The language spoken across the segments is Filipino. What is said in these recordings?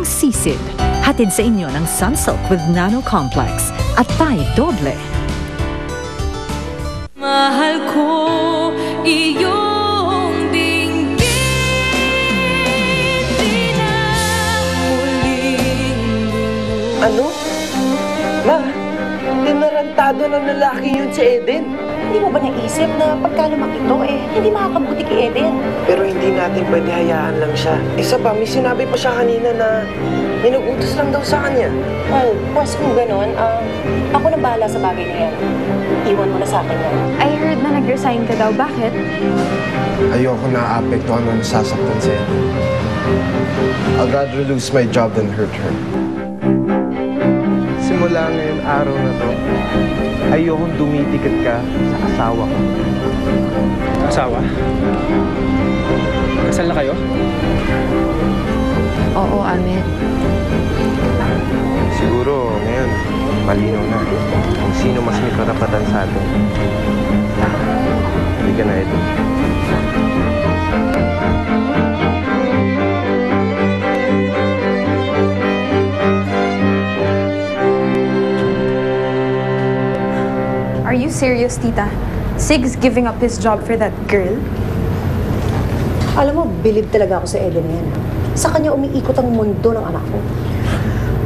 Sisid. Hatid sa inyo ng Sunsilk with Nano Complex at Tide Doble. Mahal ko iyong dinggin, di na muling Ano? Ma, tinarantado ng lalaki yun si Eden. Hindi mo ba naisip na pagka lumaki ito, hindi makakabuti kay Eden? Pero hindi natin pwede hayaan lang siya. Isa pa, may sinabi pa siya kanina na may nag-utos lang daw sa kanya. Well, boss, kung gano'n, ako na bahala sa bagay na yan. Iwan mo na sa akin yan. I heard na nag-resign ka daw. Bakit? Ayoko na apektuhan o nasasaktan si Eden. I'd rather lose my job than hurt her. Simula ngayon araw na to, ayokong dumidikit ka sa asawa ko. Asawa? Kasal na kayo? Oo, Ahmed. Siguro ngayon, malinaw na kung sino mas may karapatan sa atin. Hindi ka na, Eden. Are you serious, tita? Sig's giving up his job for that girl? Alam mo, bilib talaga ako sa Eden na yan. Sa kanya umiikot ang mundo ng anak ko.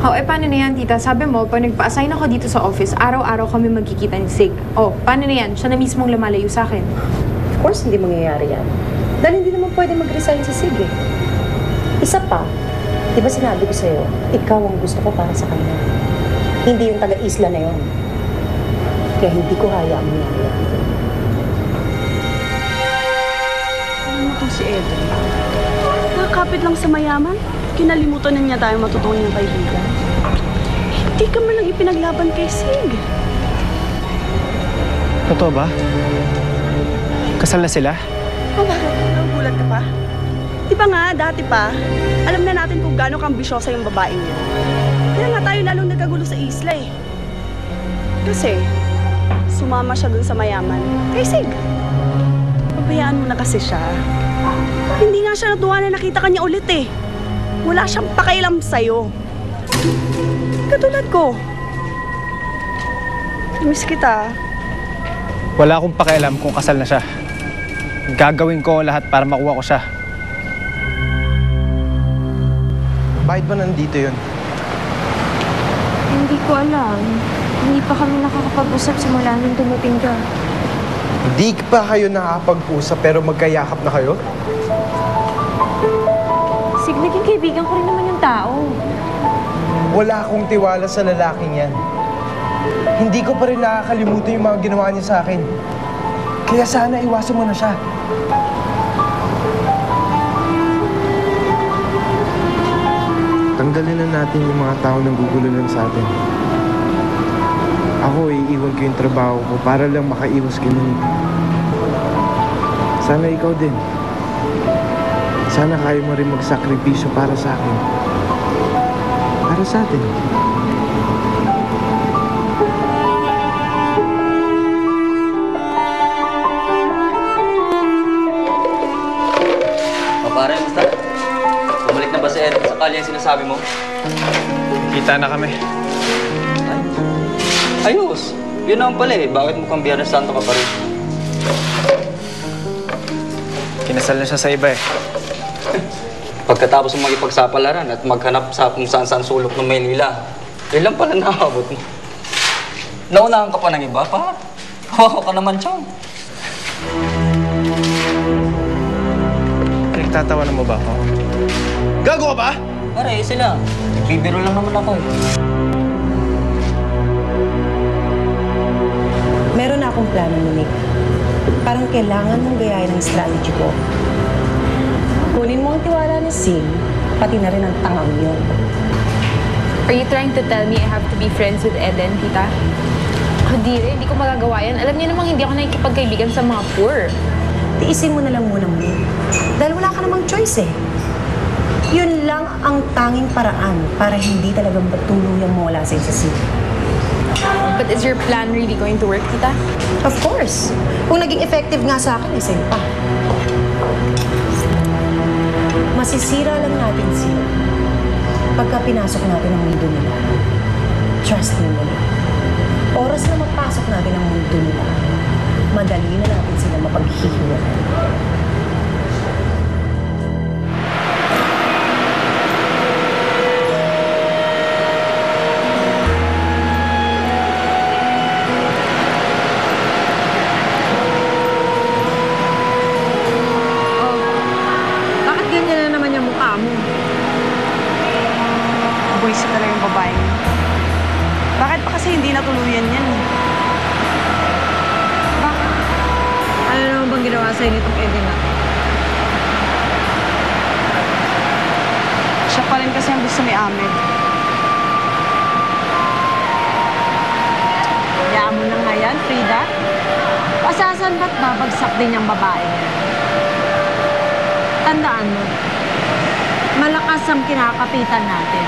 Paano na yan, tita? Sabi mo, pag nagpa-assign ako dito sa office, araw-araw kami magkikita ni Sig. Paano na yan? Siya na mismong lumalayo sa akin. Of course, hindi mangyayari yan. Dahil hindi naman pwede mag-resign si Sig Isa pa, di ba sinabi ko sa'yo, ikaw ang gusto ko para sa kanya. Hindi yung taga-isla na yon. Kaya hindi ko hayaan mo yan. Ano mo itong si Eden? Nakakapit lang sa mayaman. Kinalimutan na niya tayo matutunan niyang kaibigan. Hindi ka man lang ipinaglaban kay Sig. Totoo ba? Kasal na sila? Bakit? Nagugulat ka pa? Di ba nga, dati pa, alam na natin kung gaano kambisyosa yung babaeng niya. Kaya nga tayo lalong nagkagulo sa isla Kasi, sumama siya dun sa mayaman. Kay Sig. Pabayaan mo na kasi siya. Hindi nga siya natuwa na nakita ka niya ulit Wala siyang pakialam sa'yo. Katulad ko. Miss kita. Wala akong pakialam kung kasal na siya. Gagawin ko lahat para makuha ko siya. Bakit ba nandito yun? Hindi ko alam. Hindi pa kami nakakapag-usap simula nung dumating ka. Hindi pa kayo nakakapag-usap pero magkayakap na kayo? Sig, naging kaibigan ko rin naman yung tao. Wala akong tiwala sa lalaking yan. Hindi ko pa rin nakakalimutan yung mga ginawa niya sa akin. Kaya sana iwasan mo na siya. Tanggalin na natin yung mga tao nang gugulo lang sa atin. Ako, iiwan ko yung trabaho ko para lang makaiwas ka nun. Sana ikaw din. Sana kaya mo rin magsakripisyo para sa akin. Para sa atin. Pare, basta. Bumalik na ba si Ed? Sakali yung sinasabi mo? Kita na kami. Ayos. Yun naman pala Bakit mukhang Biyernes Santo ka pa rin? Kinasal na siya sa iba Pagkatapos mo makipagsapalaran at maghanap sa kung saan-saan sulok ng Maynila, yun lang pala nakakabot mo. Naunahan ka pa ng iba, pa? Hawa ka naman, Chong. Pinagtatawanan mo ba ako? Gago ka ba? Pare, sila. Nagbibiro lang naman ako Meron na akong plano, Monique. Parang kailangan mong gayahin ang strategy ko. Kunin mo ang tiwala ni Sig, pati na rin ang tangang yun. Are you trying to tell me I have to be friends with Eden, tita? Hindi ko magagawa yan. Alam niyo namang hindi ako nakikipagkaibigan sa mga poor. Tiisin mo na lang muna, Monique. Dahil wala ka namang choice Yun lang ang tanging paraan para hindi talagang batuluyang mawala sa Sig. But is your plan really going to work, tita? Of course. Kung naging effective nga sa akin, sa'yo pa. Masisira lang natin sila pagka pinasok natin ang mundo nila, trust me muna. Oras na mapasok natin ang mundo nila, madali na natin sila mapaghihiwalay. Bakit ganyan na naman yung mukha mo? Buwisit na lang yung babae. Bakit pa kasi hindi natuluyan yan? Bakit? Ano naman bang ginawa sa'yo nitong Eden na? Siya pa rin kasi ang gusto ni Ahmed. Hayaan mo na nga yan, Frida. Pasasan ba't babagsak din yung babae niya? Tandaan mo, malakas ang kinakapitan natin.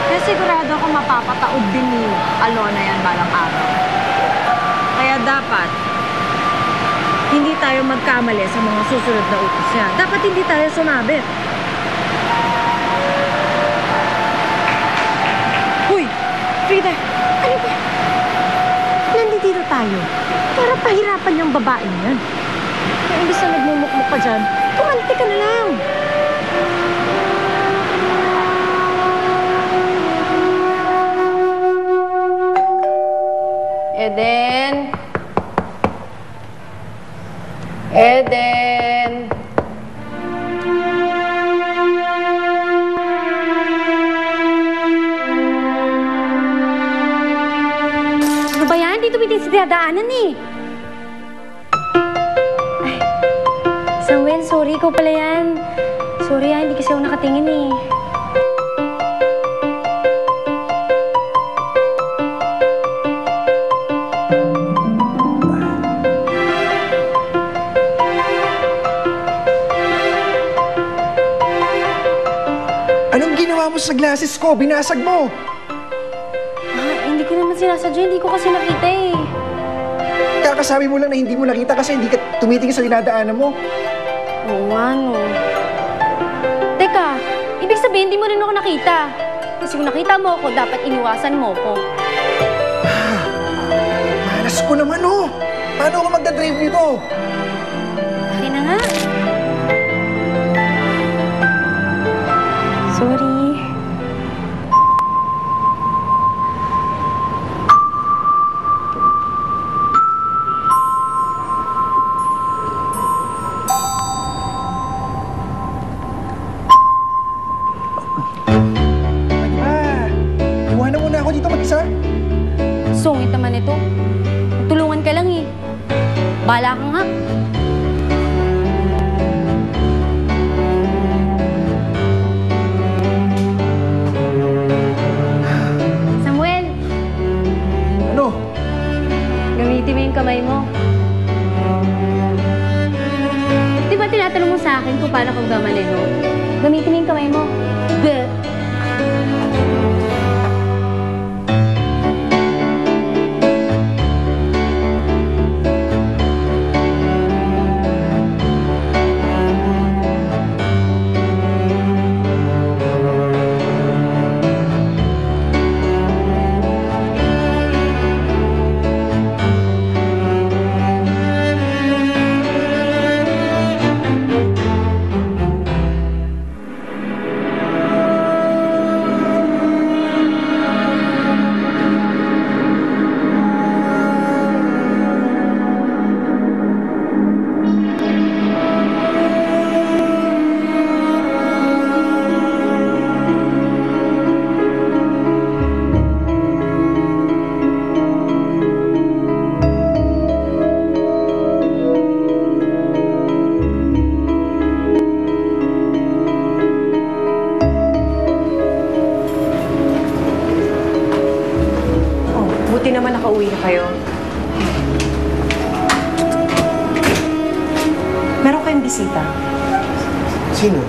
Kaya sigurado ako mapapataod din ni Alona yan balang araw. Kaya dapat, hindi tayo magkamali sa mga susunod na utos niya. Dapat hindi tayo sumabit. Hoy! Frida! Ano ba? Nandito tayo para pahirapan yung babae niyan. Kaya imbis na nagmumukmuk pa dyan, kumalte ka na lang. Eden! Eden! Ano ba yan? Dito may dinsidadaanan eh. Ay, Samuel, sorry. Ikaw pala yan. Sorry hindi kasi ako nakatingin eh. Anong ginawa mo sa glasses ko? Binasag mo! Hindi ko naman sinasadya. Hindi ko kasi nakita eh. Kakasabi mo lang na hindi mo nakita kasi hindi ka tumitingin sa dinadaanan mo. Oo nga, no. Teka, ibig sabihin hindi mo rin ako nakita. Kasi kung nakita mo ako, dapat iniwasan mo ko. Malas ko naman, oh! Paano ako magdadrive nito? Akin na nga. Sorry. Iwanan mo na ako dito mag-isa. Sungit naman ito. Tulungan ka lang eh. Bala ka nga. Samuel, Ano? gamitin mo yung kamay mo. Di ba tinatanong mo sa akin kung paano kang gamaneho? Gamitin mo yung kamay mo. Bleh. Buti naman nakauwi na kayo. Meron kayong bisita. Sino?